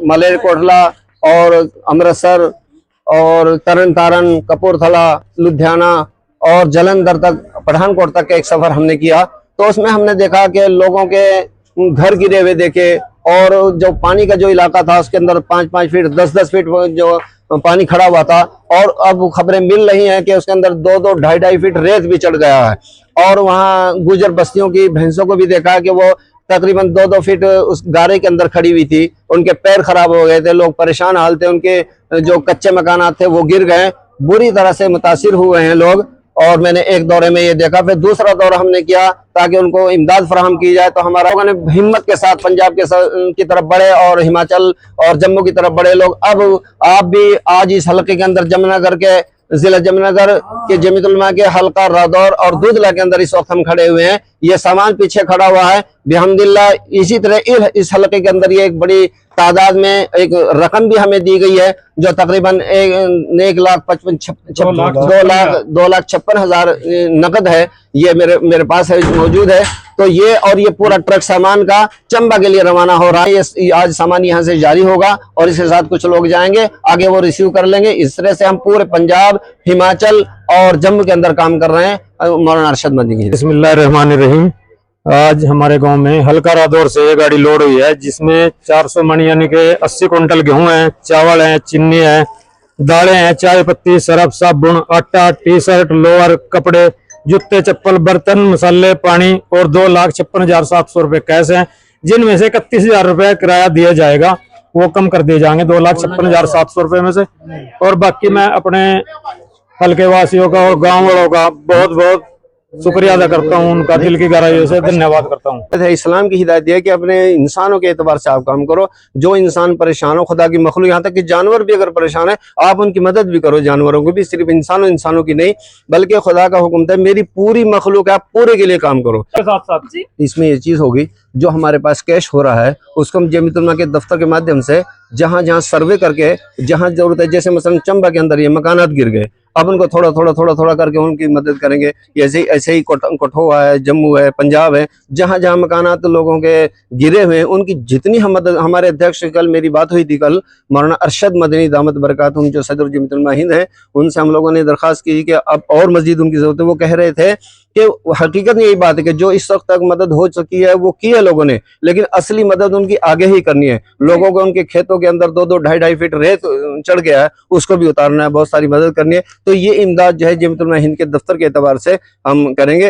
मलेरकोटला और अमृतसर और तरन तारण, कपूरथला, लुधियाना और जालंधर तक, पठानकोट तक का एक सफर हमने किया। तो उसमें हमने देखा कि लोगों के घर गिरे हुए देखे, और जो पानी का जो इलाका था उसके अंदर 5-5 फीट 10-10 फीट जो पानी खड़ा हुआ था, और अब खबरें मिल रही हैं कि उसके अंदर 2-2, 2.5 फीट रेत भी चढ़ गया है। और वहाँ गुजर बस्तियों की भैंसों को भी देखा कि वो तकरीबन 2-2 फीट उस गारे के अंदर खड़ी हुई थी, उनके पैर खराब हो गए थे, लोग परेशान हाल थे, उनके जो कच्चे मकान थे वो गिर गए, बुरी तरह से मुतासिर हुए हैं लोग। और मैंने एक दौरे में ये देखा, फिर दूसरा दौरा हमने किया ताकि उनको इमदाद फराहम की जाए। तो हमारा लोगों ने हिम्मत के साथ पंजाब की तरफ बढ़े और हिमाचल और जम्मू की तरफ बढ़े लोग। अब आप भी आज इस हल्के के अंदर जमुनानगर के जिला जमुनानगर के जमीयत उलमा के हल्का रादौर और दूधला के अंदर इस वक्त हम खड़े हुए हैं। ये सामान पीछे खड़ा हुआ है बिहम्दिल्लाह। इसी तरह इस हल्के के अंदर ये एक बड़ी तादाद में एक रकम भी हमें दी गई है, जो तकरीबन 2,56,000 नकद है, ये मेरे पास है, मौजूद है। तो ये पूरा ट्रक सामान का चंबा के लिए रवाना हो रहा है। ये आज सामान यहाँ से जारी होगा और इसके साथ कुछ लोग जाएंगे, आगे वो रिसीव कर लेंगे। इस तरह से हम पूरे पंजाब, हिमाचल और जम्मू के अंदर काम कर रहे हैं। मौलाना अरशद मदनी। बिस्मिल्लाहिर्रहमानिर्रहीम। आज हमारे गांव में हल्का रादौर से ये गाड़ी लोड हुई है, जिसमें 400 मण यानी के 80 कुंटल गेहूं है, चावल है, चीनी है, दालें हैं, चाय पत्ती, सरफ, साबुन, आटा, टी शर्ट, लोअर, कपड़े, जूते, चप्पल, बर्तन, मसाले, पानी और 2,56,700 रुपए कैश हैं, जिनमें से 31,000 रुपए किराया दिया जाएगा। वो कम कर दिए जाएंगे 2,56,700 रुपए में से। और बाकी मैं अपने हल्के वासियों का और गाँव वालों का बहुत बहुत शुक्रिया अदा करता हूँ, उनका दिल की गहराइयों से धन्यवाद करता हूँ। इस्लाम की हिदायत है कि अपने इंसानों के एतबार से आप काम करो। जो इंसान परेशान हो, खुदा की मखलूक, यहाँ तक कि जानवर भी अगर परेशान है, आप उनकी मदद भी करो। जानवरों को भी, सिर्फ इंसानों की नहीं, बल्कि खुदा का हुक्म है मेरी पूरी मखलूक है, आप पूरे के लिए काम करो। साथ इसमें ये चीज होगी, जो हमारे पास कैश हो रहा है उसको हम जमीयत उलमा के दफ्तर के माध्यम से जहाँ जहाँ सर्वे करके जहाँ जरूरत है, जैसे मसलन चंबा के अंदर ये मकानात गिर गए, अब उनको थोड़ा करके उनकी मदद करेंगे। ऐसे ही कठुआ है, जम्मू है, पंजाब है, जहाँ जहाँ मकानात लोगों के गिरे हुए हैं, उनकी जितनी हम मदद। हमारे अध्यक्ष, कल मेरी बात हुई थी, कल मौलाना अरशद मदनी दामत बरकातुहू जो सदर जमीयत उलमा हिंद है, उनसे हम लोगों ने दरख्वास्त की कि अब और मजीद उनकी जरूरत है। वो कह रहे थे कि हकीकत यही बात है कि जो इस वक्त तक मदद हो चुकी है वो की है लोगों ने, लेकिन असली मदद उनकी आगे ही करनी है। लोगों को उनके खेतों के अंदर 2-2, 2.5 फीट रेत चढ़ गया है, उसको भी उतारना है, बहुत सारी मदद करनी है। तो ये इमदाद जो है जमीयत उलमा हिंद के दफ्तर के एतबार से हम करेंगे।